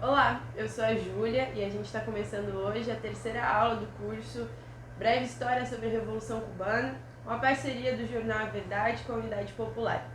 Olá, eu sou a Júlia e a gente está começando hoje a terceira aula do curso Breve História sobre a Revolução Cubana, uma parceria do jornal A Verdade com a Unidade Popular.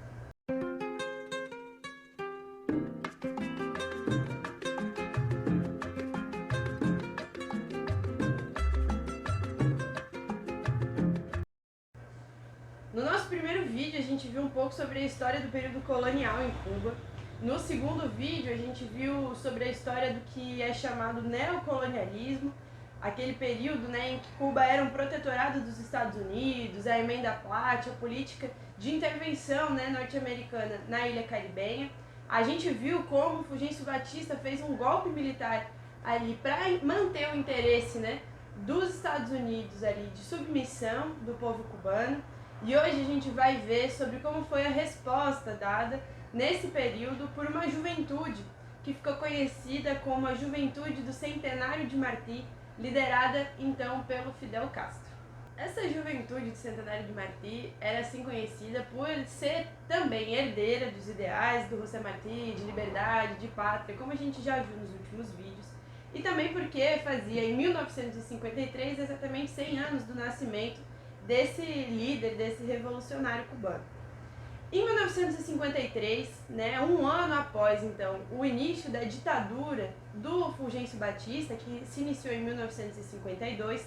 No nosso primeiro vídeo a gente viu um pouco sobre a história do período colonial em Cuba. No segundo vídeo a gente viu sobre a história do que é chamado neocolonialismo, aquele período, em que Cuba era um protetorado dos Estados Unidos, a emenda Platt, a política de intervenção, norte-americana na ilha caribenha. A gente viu como Fulgêncio Batista fez um golpe militar ali para manter o interesse, dos Estados Unidos ali de submissão do povo cubano. E hoje a gente vai ver sobre como foi a resposta dada nesse período por uma juventude que ficou conhecida como a Juventude do Centenário de Martí, liderada então pelo Fidel Castro. Essa Juventude do Centenário de Martí era assim conhecida por ser também herdeira dos ideais do José Martí, de liberdade, de pátria, como a gente já viu nos últimos vídeos, e também porque fazia em 1953 exatamente 100 anos do nascimento desse líder, desse revolucionário cubano. Em 1953, um ano após então o início da ditadura do Fulgêncio Batista, que se iniciou em 1952,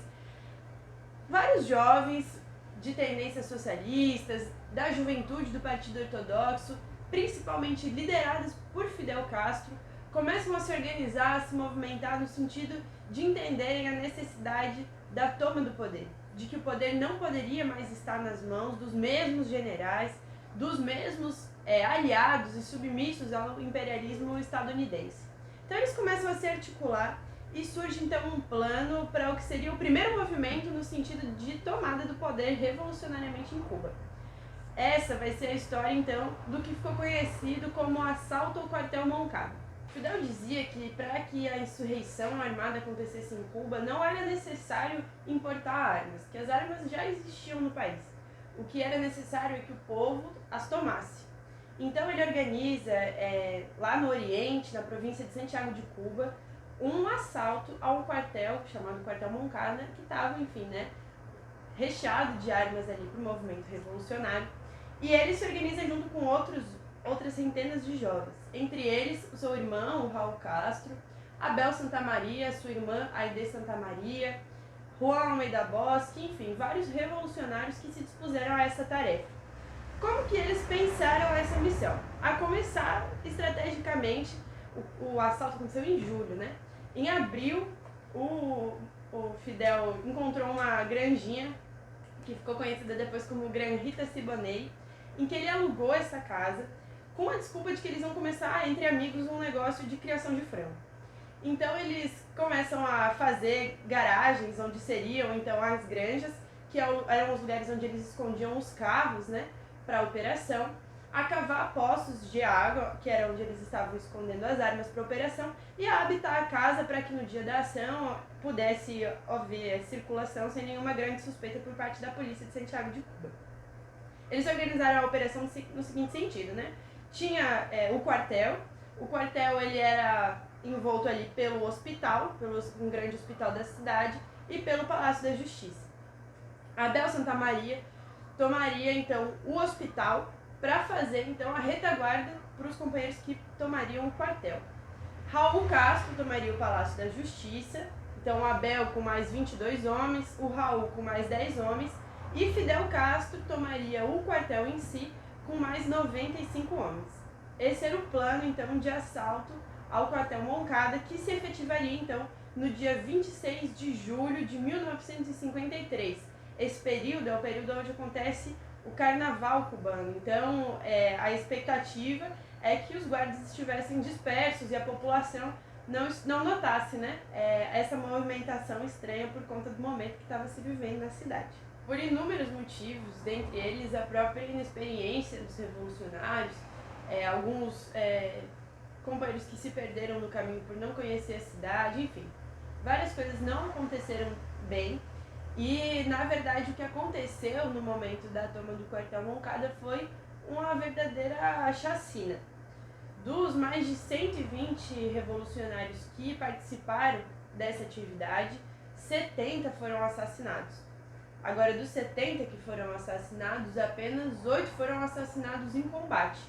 vários jovens de tendências socialistas, da juventude do Partido Ortodoxo, principalmente liderados por Fidel Castro, começam a se organizar, a se movimentar no sentido de entenderem a necessidade da toma do poder, de que o poder não poderia mais estar nas mãos dos mesmos generais, dos mesmos aliados e submissos ao imperialismo estadunidense. Então eles começam a se articular e surge então um plano para o que seria o primeiro movimento no sentido de tomada do poder revolucionariamente em Cuba. Essa vai ser a história então do que ficou conhecido como o assalto ao quartel Moncada. Fidel dizia que para que a insurreição armada acontecesse em Cuba não era necessário importar armas, que as armas já existiam no país. O que era necessário é que o povo as tomasse. Então ele organiza lá no Oriente, na província de Santiago de Cuba, um assalto a um quartel chamado Quartel Moncada, que estava, recheado de armas ali para o movimento revolucionário. E ele se organiza junto com outras centenas de jovens. Entre eles, o seu irmão, o Raul Castro, Abel Santamaria, sua irmã Aide Santamaria, Juan Almeida Bosque, enfim, vários revolucionários que se dispuseram a essa tarefa. Como que eles pensaram essa missão? A começar, estrategicamente, o assalto aconteceu em julho, Em abril, o Fidel encontrou uma granjinha, que ficou conhecida depois como Granjita Siboney, em que ele alugou essa casa, com a desculpa de que eles vão começar, entre amigos, um negócio de criação de frango. Então eles começam a fazer garagens onde seriam então as granjas, que eram os lugares onde eles escondiam os carros, para a operação, a cavar poços de água, que era onde eles estavam escondendo as armas para a operação, e a habitar a casa para que no dia da ação pudesse haver circulação sem nenhuma grande suspeita por parte da polícia de Santiago de Cuba. Eles organizaram a operação no seguinte sentido, Tinha o quartel ele era envolto ali pelo hospital, um grande hospital da cidade, e pelo Palácio da Justiça. Abel Santamaria tomaria então o hospital para fazer então a retaguarda para os companheiros que tomariam o quartel. Raul Castro tomaria o Palácio da Justiça, então o Abel com mais 22 homens, o Raul com mais 10 homens, e Fidel Castro tomaria o quartel em si com mais 95 homens. Esse era o plano então de assalto ao quartel Moncada, que se efetivaria então no dia 26 de julho de 1953. Esse período é o período onde acontece o carnaval cubano, então a expectativa é que os guardas estivessem dispersos e a população não notasse essa movimentação estranha por conta do momento que estava se vivendo na cidade. Por inúmeros motivos, dentre eles a própria inexperiência dos revolucionários, alguns companheiros que se perderam no caminho por não conhecer a cidade, enfim, várias coisas não aconteceram bem. E, na verdade, o que aconteceu no momento da toma do quartel Moncada foi uma verdadeira chacina. Dos mais de 120 revolucionários que participaram dessa atividade, 70 foram assassinados. Agora, dos 70 que foram assassinados, apenas 8 foram assassinados em combate.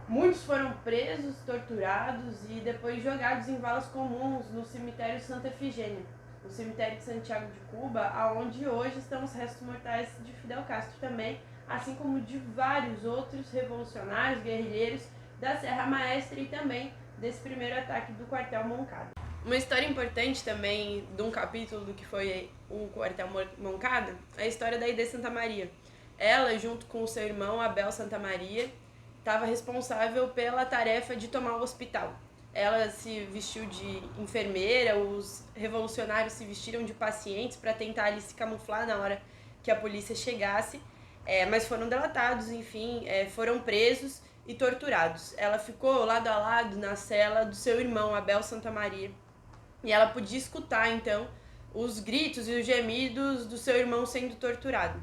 Muitos foram presos, torturados e depois jogados em valas comuns no cemitério Santa Efigênia, no cemitério de Santiago de Cuba, aonde hoje estão os restos mortais de Fidel Castro também, assim como de vários outros revolucionários, guerrilheiros da Serra Maestra e também desse primeiro ataque do quartel Moncada. Uma história importante também de um capítulo do que foi o quartel Moncada é a história da Aide Santa Maria. Ela, junto com o seu irmão Abel Santa Maria, estava responsável pela tarefa de tomar o hospital. Ela se vestiu de enfermeira, os revolucionários se vestiram de pacientes para tentar ali se camuflar na hora que a polícia chegasse, mas foram delatados, enfim, foram presos e torturados. Ela ficou lado a lado na cela do seu irmão, Abel Santa Maria, e ela podia escutar, então, os gritos e os gemidos do seu irmão sendo torturado.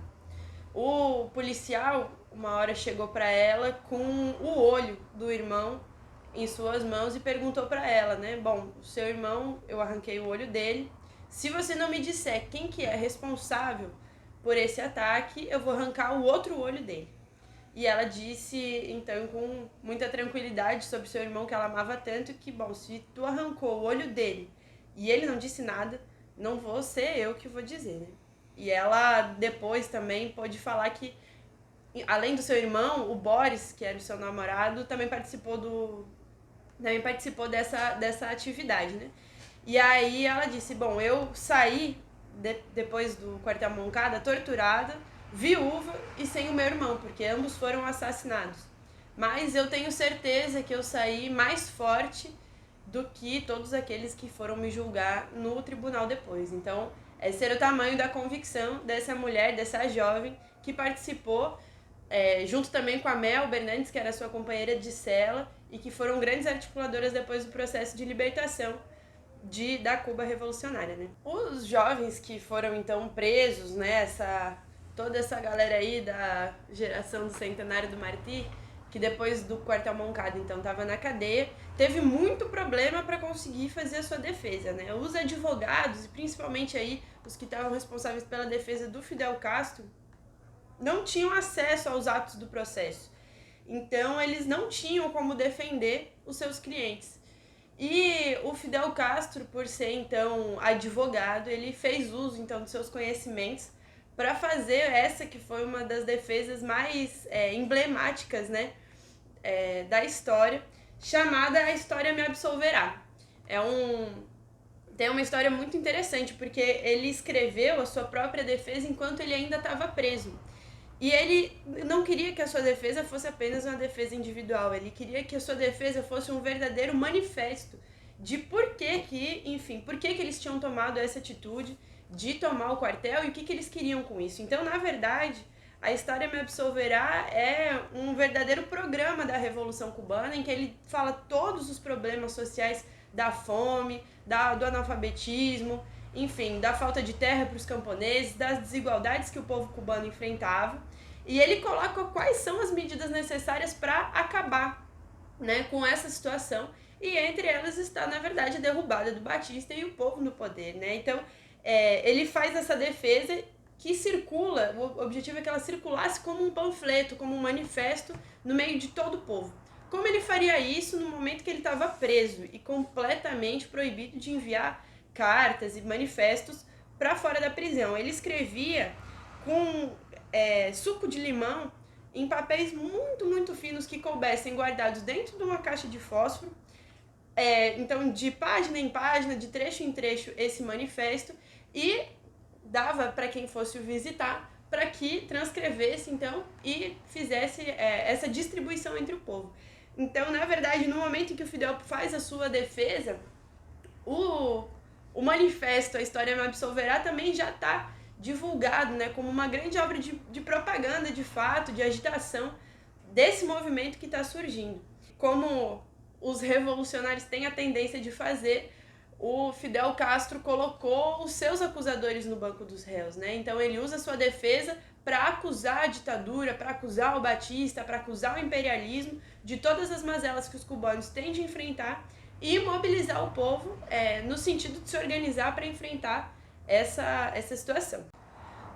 O policial, uma hora, chegou para ela com o olho do irmão em suas mãos e perguntou para ela, né? Bom, o seu irmão, eu arranquei o olho dele. Se você não me disser quem que é responsável por esse ataque, eu vou arrancar o outro olho dele. E ela disse, então, com muita tranquilidade sobre seu irmão, que ela amava tanto, que, bom, se tu arrancou o olho dele e ele não disse nada, não vou ser eu que vou dizer, né? E ela depois também pôde falar que, além do seu irmão, o Boris, que era o seu namorado, também participou dessa atividade, né? E aí ela disse, bom, eu saí depois do quartel Moncada torturada, viúva e sem o meu irmão, porque ambos foram assassinados. Mas eu tenho certeza que eu saí mais forte do que todos aqueles que foram me julgar no tribunal depois. Então, esse era o tamanho da convicção dessa mulher, dessa jovem, que participou, junto também com a Mel Bernandes, que era sua companheira de cela, e que foram grandes articuladoras depois do processo de libertação da Cuba revolucionária, né? Os jovens que foram, então, presos, né, toda essa galera aí da geração do centenário do Martí, que depois do quartel Moncada, então, estava na cadeia, teve muito problema para conseguir fazer a sua defesa, né? Os advogados, e principalmente aí os que estavam responsáveis pela defesa do Fidel Castro, não tinham acesso aos atos do processo. Então, eles não tinham como defender os seus clientes. E o Fidel Castro, por ser, então, advogado, ele fez uso, então, dos seus conhecimentos para fazer essa que foi uma das defesas mais emblemáticas, né, da história, chamada A História Me Absolverá. Tem uma história muito interessante, porque ele escreveu a sua própria defesa enquanto ele ainda estava preso. E ele não queria que a sua defesa fosse apenas uma defesa individual, ele queria que a sua defesa fosse um verdadeiro manifesto de por que eles tinham tomado essa atitude de tomar o quartel e o que eles queriam com isso. Então, na verdade, A História Me Absolverá é um verdadeiro programa da Revolução Cubana, em que ele fala todos os problemas sociais da fome, do analfabetismo, enfim, da falta de terra para os camponeses, das desigualdades que o povo cubano enfrentava. E ele coloca quais são as medidas necessárias para acabar, né, com essa situação. E entre elas está, na verdade, a derrubada do Batista e o povo no poder, né? Então, ele faz essa defesa que circula, o objetivo é que ela circulasse como um panfleto, como um manifesto no meio de todo o povo. Como ele faria isso no momento que ele estava preso e completamente proibido de enviar cartas e manifestos para fora da prisão? Ele escrevia com suco de limão em papéis muito, muito finos que coubessem guardados dentro de uma caixa de fósforo, então de página em página, de trecho em trecho, esse manifesto, e dava para quem fosse o visitar para que transcrevesse, então, e fizesse essa distribuição entre o povo. Então, na verdade, no momento em que o Fidel faz a sua defesa, o manifesto A História Me Absolverá também já está divulgado, né, como uma grande obra de propaganda, de fato, de agitação desse movimento que está surgindo. Como os revolucionários têm a tendência de fazer, o Fidel Castro colocou os seus acusadores no banco dos réus, né? Então ele usa a sua defesa para acusar a ditadura, para acusar o Batista, para acusar o imperialismo de todas as mazelas que os cubanos têm de enfrentar e mobilizar o povo no sentido de se organizar para enfrentar essa situação.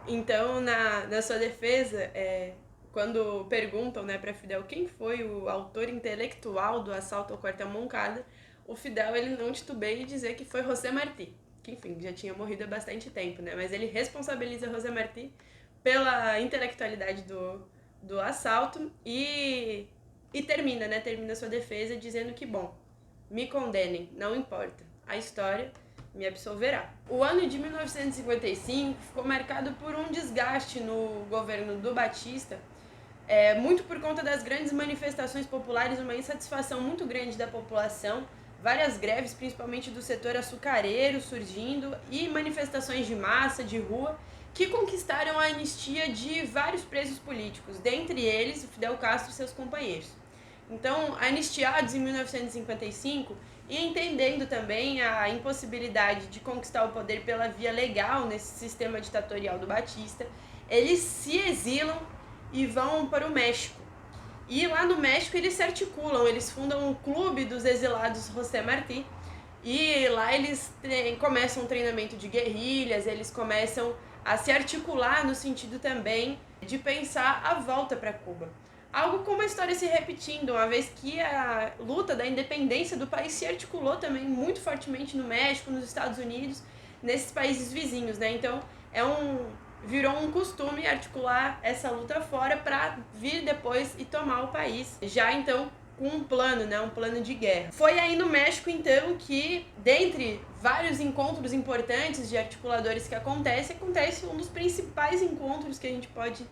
Então, na sua defesa, quando perguntam, né, para Fidel quem foi o autor intelectual do assalto ao quartel Moncada, o Fidel ele não titubeia em dizer que foi José Martí, que enfim, já tinha morrido há bastante tempo, né, mas ele responsabiliza José Martí pela intelectualidade do assalto e termina sua defesa dizendo que, bom, me condenem, não importa, a história me absolverá. O ano de 1955 ficou marcado por um desgaste no governo do Batista, muito por conta das grandes manifestações populares, uma insatisfação muito grande da população, várias greves, principalmente do setor açucareiro, surgindo, e manifestações de massa, de rua, que conquistaram a anistia de vários presos políticos, dentre eles o Fidel Castro e seus companheiros. Então, anistiados em 1955, e entendendo também a impossibilidade de conquistar o poder pela via legal nesse sistema ditatorial do Batista, eles se exilam e vão para o México. E lá no México eles se articulam, eles fundam o Clube dos Exilados José Martí, e lá eles começam um treinamento de guerrilhas, eles começam a se articular no sentido também de pensar a volta para Cuba. Algo como a história se repetindo, uma vez que a luta da independência do país se articulou também muito fortemente no México, nos Estados Unidos, nesses países vizinhos, né? Então virou um costume articular essa luta fora para vir depois e tomar o país. Já então com um plano, né? Um plano de guerra. Foi aí no México, então, que, dentre vários encontros importantes de articuladores que acontece um dos principais encontros que a gente pode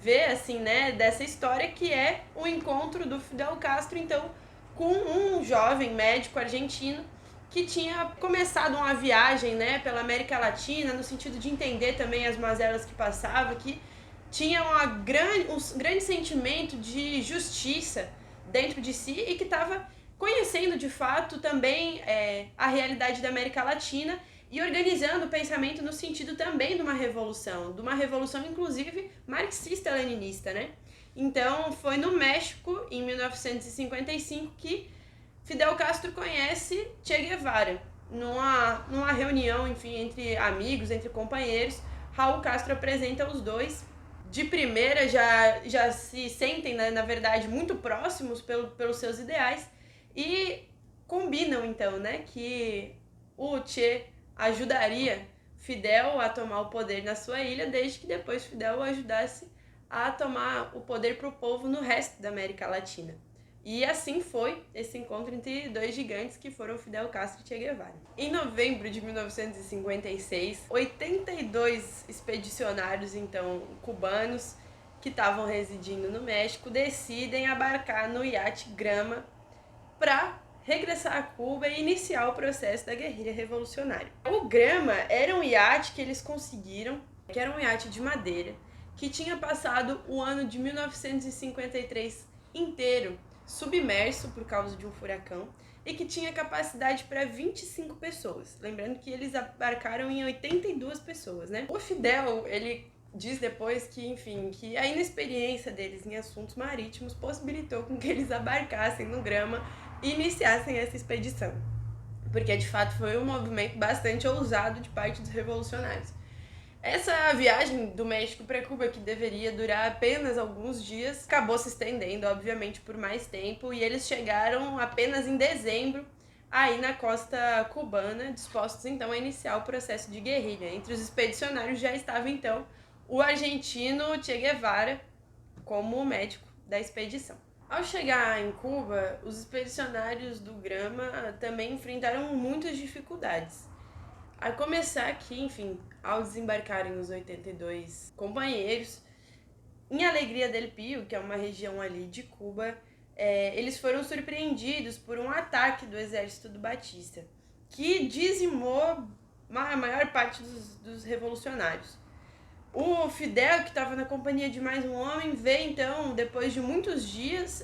ver, assim, né, dessa história, que é o encontro do Fidel Castro, então, com um jovem médico argentino que tinha começado uma viagem, né, pela América Latina, no sentido de entender também as mazelas que passava, que tinha um grande sentimento de justiça dentro de si e que estava conhecendo de fato também a realidade da América Latina e organizando o pensamento no sentido também de uma revolução inclusive marxista-leninista, né? Então foi no México, em 1955, que Fidel Castro conhece Che Guevara, numa reunião, enfim, entre amigos, entre companheiros. Raul Castro apresenta os dois. De primeira já se sentem, né, na verdade, muito próximos pelos seus ideais e combinam, então, né, que o Che ajudaria Fidel a tomar o poder na sua ilha, desde que depois Fidel o ajudasse a tomar o poder para o povo no resto da América Latina. E assim foi esse encontro entre dois gigantes que foram Fidel Castro e Che Guevara. Em novembro de 1956, 82 expedicionários, então, cubanos, que estavam residindo no México, decidem embarcar no iate Grama para regressar a Cuba e iniciar o processo da guerrilha revolucionária. O Grama era um iate que eles conseguiram, que era um iate de madeira, que tinha passado o ano de 1953 inteiro submerso por causa de um furacão e que tinha capacidade para 25 pessoas. Lembrando que eles embarcaram em 82 pessoas, né? O Fidel, ele diz depois que, enfim, que a inexperiência deles em assuntos marítimos possibilitou com que eles embarcassem no Grama e iniciassem essa expedição. Porque, de fato, foi um movimento bastante ousado de parte dos revolucionários. Essa viagem do México para Cuba, que deveria durar apenas alguns dias, acabou se estendendo, obviamente, por mais tempo, e eles chegaram apenas em dezembro, aí na costa cubana, dispostos então a iniciar o processo de guerrilha. Entre os expedicionários já estava então o argentino Che Guevara como médico da expedição. Ao chegar em Cuba, os expedicionários do Grama também enfrentaram muitas dificuldades. A começar que, enfim, ao desembarcarem os 82 companheiros, em Alegria del Pio, que é uma região ali de Cuba, eles foram surpreendidos por um ataque do exército do Batista, que dizimou a maior parte dos revolucionários. O Fidel, que estava na companhia de mais um homem, vê então, depois de muitos dias,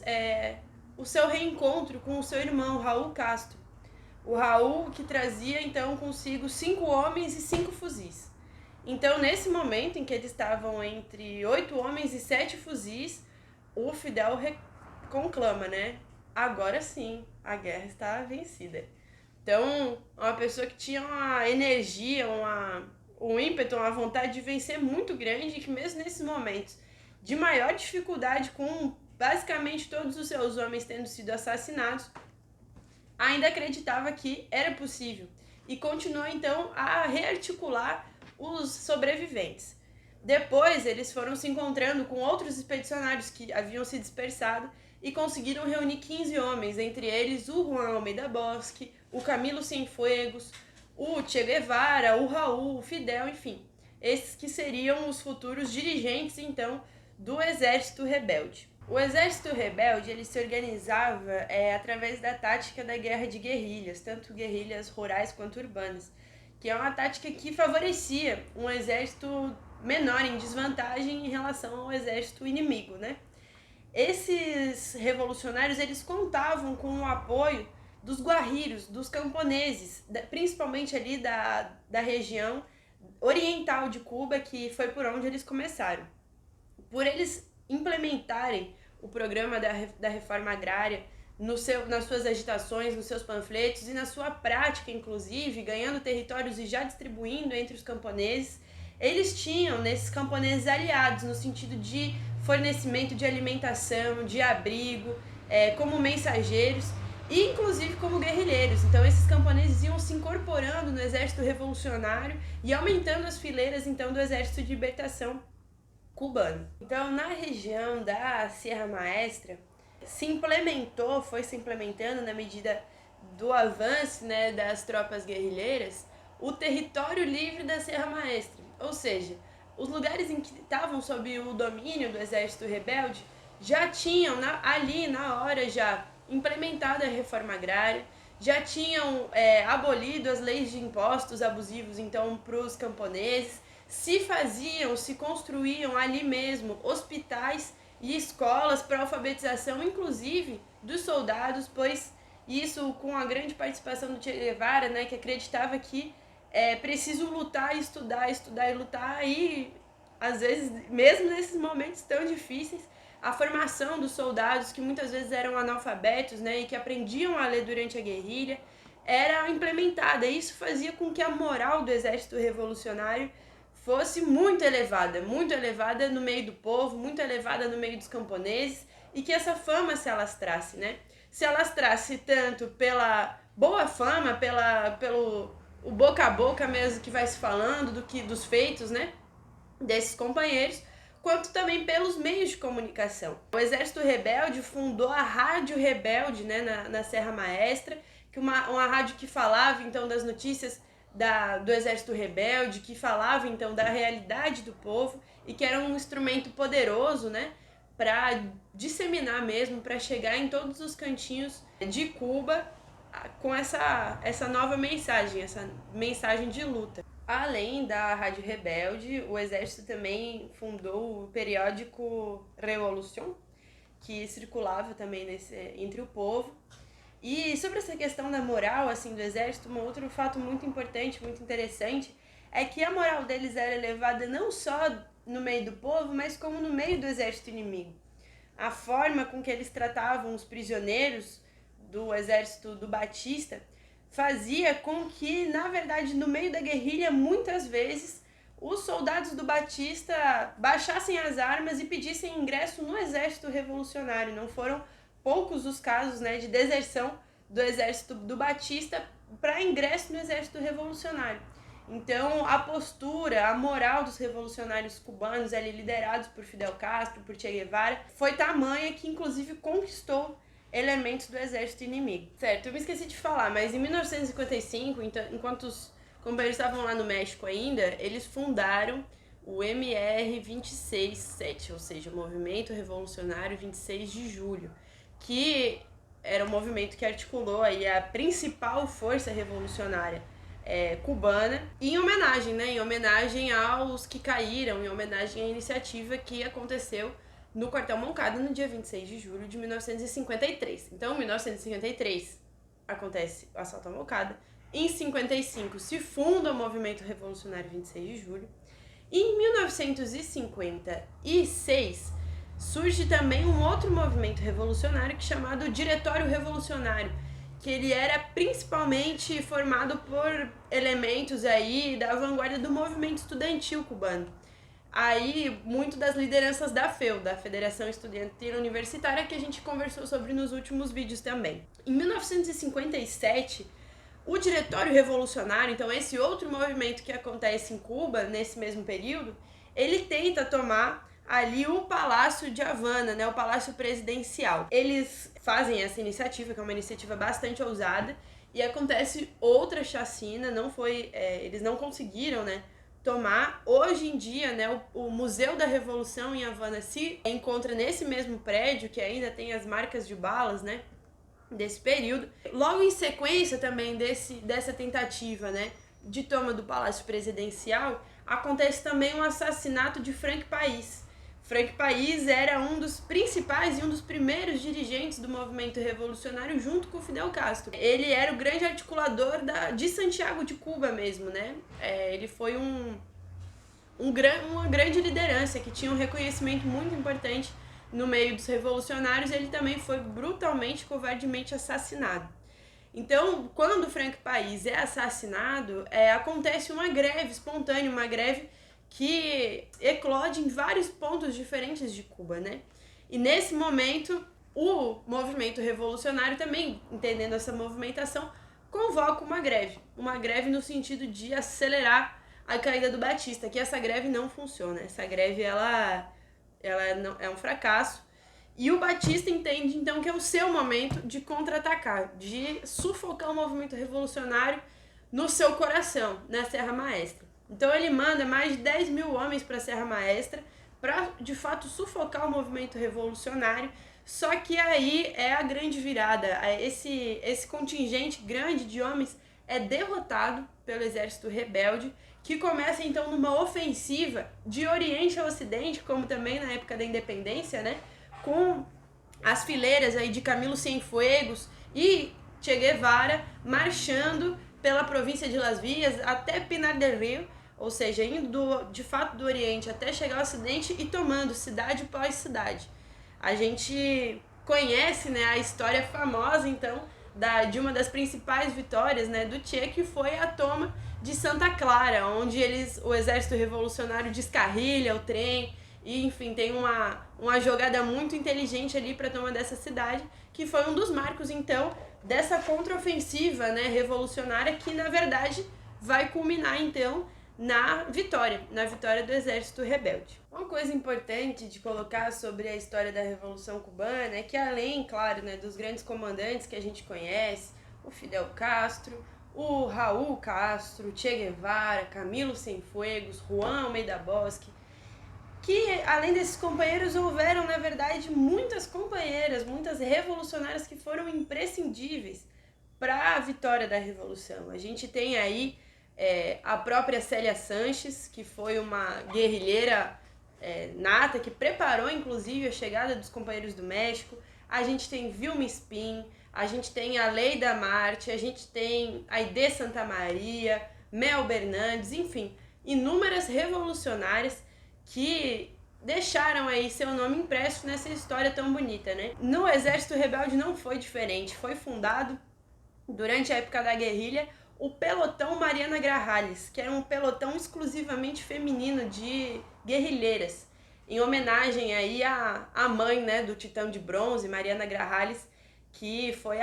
o seu reencontro com o seu irmão, Raul Castro. O Raul que trazia então consigo 5 homens e 5 fuzis. Então, nesse momento em que eles estavam entre 8 homens e 7 fuzis, o Fidel conclama, né? Agora sim, a guerra está vencida. Então, uma pessoa que tinha uma energia, um ímpeto, uma vontade de vencer muito grande, que mesmo nesses momentos de maior dificuldade, com basicamente todos os seus homens tendo sido assassinados, ainda acreditava que era possível e continuou então a rearticular os sobreviventes. Depois eles foram se encontrando com outros expedicionários que haviam se dispersado e conseguiram reunir 15 homens, entre eles o Juan Almeida Bosque, o Camilo Cienfuegos, o Che Guevara, o Raul, o Fidel, enfim. Esses que seriam os futuros dirigentes então do Exército Rebelde. O Exército Rebelde ele se organizava através da tática da guerra de guerrilhas, tanto guerrilhas rurais quanto urbanas, que é uma tática que favorecia um exército menor, em desvantagem em relação ao exército inimigo, né? Esses revolucionários eles contavam com o apoio dos guerrilheiros, dos camponeses, principalmente ali da região oriental de Cuba, que foi por onde eles começaram. Por eles implementarem o programa da reforma agrária nas suas agitações, nos seus panfletos e na sua prática, inclusive, ganhando territórios e já distribuindo entre os camponeses, eles tinham nesses camponeses aliados, no sentido de fornecimento de alimentação, de abrigo, como mensageiros e inclusive como guerrilheiros. Então esses camponeses iam se incorporando no exército revolucionário e aumentando as fileiras então do exército de libertação cubano. Então na região da Sierra Maestra foi se implementando na medida do avanço, né, das tropas guerrilheiras, o território livre da Serra Maestra, ou seja, os lugares em que estavam sob o domínio do exército rebelde já tinham ali na hora já implementado a reforma agrária, já tinham abolido as leis de impostos abusivos então para os camponeses, se construíam ali mesmo hospitais e escolas para alfabetização, inclusive dos soldados, pois isso com a grande participação do Che Guevara, né, que acreditava que é preciso lutar, estudar e lutar, e às vezes, mesmo nesses momentos tão difíceis, a formação dos soldados, que muitas vezes eram analfabetos, né, e que aprendiam a ler durante a guerrilha, era implementada. Isso fazia com que a moral do exército revolucionário fosse muito elevada no meio do povo, muito elevada no meio dos camponeses, e que essa fama se alastrasse, né? Se alastrasse tanto pela boa fama, pelo o boca a boca mesmo que vai se falando, dos feitos, né, desses companheiros, quanto também pelos meios de comunicação. O Exército Rebelde fundou a Rádio Rebelde, né, na Serra Maestra, que uma rádio que falava então das notícias do Exército Rebelde, que falava então da realidade do povo e que era um instrumento poderoso, né, para disseminar mesmo, para chegar em todos os cantinhos de Cuba com essa nova mensagem, essa mensagem de luta. Além da Rádio Rebelde, o Exército também fundou o periódico Revolution, que circulava também entre o povo. E sobre essa questão da moral assim, do Exército, um outro fato muito importante, muito interessante, é que a moral deles era elevada não só no meio do povo, mas como no meio do exército inimigo. A forma com que eles tratavam os prisioneiros do exército do Batista fazia com que, na verdade, no meio da guerrilha, muitas vezes, os soldados do Batista baixassem as armas e pedissem ingresso no exército revolucionário. Não foram poucos os casos, né, de deserção do exército do Batista para ingresso no exército revolucionário. Então, a postura, a moral dos revolucionários cubanos, ali liderados por Fidel Castro, por Che Guevara, foi tamanha que, inclusive, conquistou elementos do exército inimigo. Certo, eu me esqueci de falar, mas em 1955, enquanto os companheiros estavam lá no México ainda, eles fundaram o MR-26-7, ou seja, o Movimento Revolucionário 26 de Julho, que era um movimento que articulou aí a principal força revolucionária cubana, em homenagem aos que caíram, em homenagem à iniciativa que aconteceu no Quartel Moncada no dia 26 de julho de 1953. Então, 1953, acontece o assalto à Mocada. Em 55 se funda o Movimento Revolucionário 26 de Julho. E em 1956 surge também um outro movimento revolucionário chamado Diretório Revolucionário, que ele era principalmente formado por elementos aí da vanguarda do movimento estudantil cubano. Aí, muito das lideranças da FEU, da Federação Estudantil Universitária, que a gente conversou sobre nos últimos vídeos também. Em 1957, o Diretório Revolucionário, então esse outro movimento que acontece em Cuba, nesse mesmo período, ele tenta tomar ali o Palácio de Havana, né, o Palácio Presidencial. Eles fazem essa iniciativa, que é uma iniciativa bastante ousada, e acontece outra chacina, eles não conseguiram, né, tomar. Hoje em dia, né, o Museu da Revolução em Havana se encontra nesse mesmo prédio, que ainda tem as marcas de balas, né, desse período. Logo em sequência também dessa tentativa, né, de toma do Palácio Presidencial, acontece também o assassinato de Frank País. Frank País era um dos principais e um dos primeiros dirigentes do movimento revolucionário junto com Fidel Castro. Ele era o grande articulador de Santiago de Cuba mesmo, né? Ele foi uma grande liderança que tinha um reconhecimento muito importante no meio dos revolucionários. Ele também foi brutalmente, covardemente assassinado. Então, quando Frank País é assassinado, acontece uma greve espontânea, uma greve que eclode em vários pontos diferentes de Cuba, né? E nesse momento, o movimento revolucionário também, entendendo essa movimentação, convoca uma greve no sentido de acelerar a caída do Batista, que essa greve não funciona, essa greve ela não, é um fracasso. E o Batista entende, então, que é o seu momento de contra-atacar, de sufocar o movimento revolucionário no seu coração, na Serra Maestra. Então ele manda mais de 10 mil homens para a Serra Maestra para, de fato, sufocar o movimento revolucionário. Só que aí é a grande virada. Esse contingente grande de homens é derrotado pelo exército rebelde, que começa, então, numa ofensiva de Oriente a Ocidente, como também na época da independência, né? Com as fileiras aí de Camilo Cienfuegos e Che Guevara marchando pela província de Las Villas até Pinar del Rio, ou seja, indo de fato do Oriente até chegar ao Ocidente e tomando cidade após cidade. A gente conhece, né, a história famosa, então, de uma das principais vitórias, né, do Che, que foi a toma de Santa Clara, onde o exército revolucionário descarrilha o trem. E, enfim, tem uma jogada muito inteligente ali para a toma dessa cidade, que foi um dos marcos, então, dessa contraofensiva, né, revolucionária, que, na verdade, vai culminar, então, na vitória do exército rebelde. Uma coisa importante de colocar sobre a história da Revolução Cubana é que, além, claro, né, dos grandes comandantes que a gente conhece, o Fidel Castro, o Raul Castro, Che Guevara, Camilo Cienfuegos, Juan Almeida Bosque, que, além desses companheiros, houveram, na verdade, muitas companheiras, muitas revolucionárias que foram imprescindíveis para a vitória da Revolução. A gente tem aí a própria Célia Sanches, que foi uma guerrilheira nata, que preparou, inclusive, a chegada dos companheiros do México. A gente tem Vilma Spin, a gente tem a Leida Marte, a gente tem a Aide Santa Maria, Mel Bernandes, enfim, inúmeras revolucionárias que deixaram aí seu nome impresso nessa história tão bonita, né? No Exército Rebelde não foi diferente. Foi fundado, durante a época da guerrilha, o Pelotão Mariana Grajales, que era um pelotão exclusivamente feminino de guerrilheiras, em homenagem aí à mãe, né, do Titã de Bronze, Mariana Grajales, que foi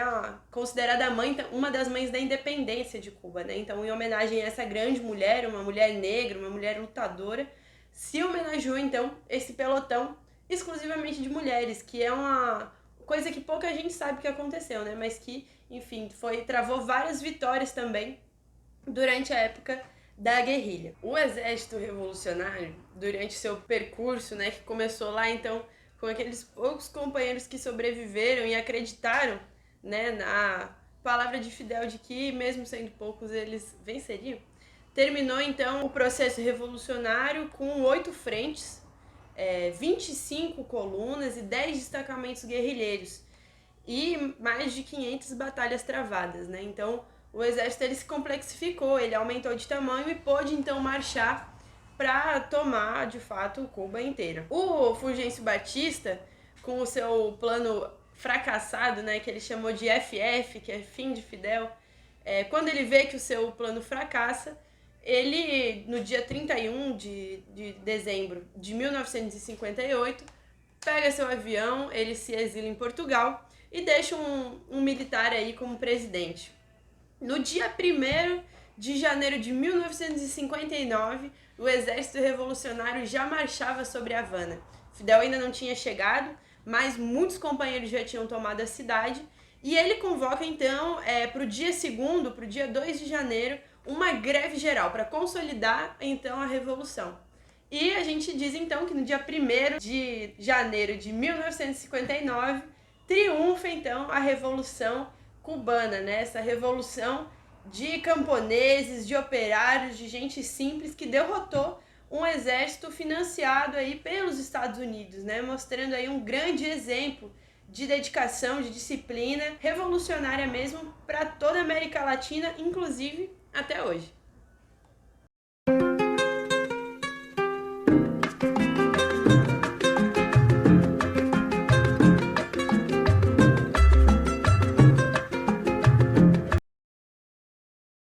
considerada uma das mães da independência de Cuba, né? Então, em homenagem a essa grande mulher, uma mulher negra, uma mulher lutadora, se homenageou, então, esse pelotão exclusivamente de mulheres, que é uma coisa que pouca gente sabe que aconteceu, né? Mas que, enfim, travou várias vitórias também durante a época da guerrilha. O exército revolucionário, durante seu percurso, né, que começou lá, então, com aqueles poucos companheiros que sobreviveram e acreditaram, né, na palavra de Fidel de que, mesmo sendo poucos, eles venceriam, terminou, então, o processo revolucionário com 8 frentes, 25 colunas e 10 destacamentos guerrilheiros. e mais de 500 batalhas travadas, né? Então, o exército ele se complexificou, ele aumentou de tamanho e pôde então marchar para tomar, de fato, Cuba inteira. O Fulgêncio Batista, com o seu plano fracassado, né, que ele chamou de FF, que é fim de Fidel, quando ele vê que o seu plano fracassa, ele, no dia 31 de dezembro de 1958, pega seu avião, ele se exila em Portugal e deixa um militar aí como presidente. No dia 1º de janeiro de 1959, o exército revolucionário já marchava sobre Havana. Fidel ainda não tinha chegado, mas muitos companheiros já tinham tomado a cidade, e ele convoca então para o dia 2º, para o dia 2 de janeiro, uma greve geral para consolidar então a revolução. E a gente diz então que no dia 1º de janeiro de 1959 triunfa então a Revolução Cubana, né? Essa revolução de camponeses, de operários, de gente simples que derrotou um exército financiado aí pelos Estados Unidos, né? Mostrando aí um grande exemplo de dedicação, de disciplina revolucionária mesmo para toda a América Latina, inclusive até hoje.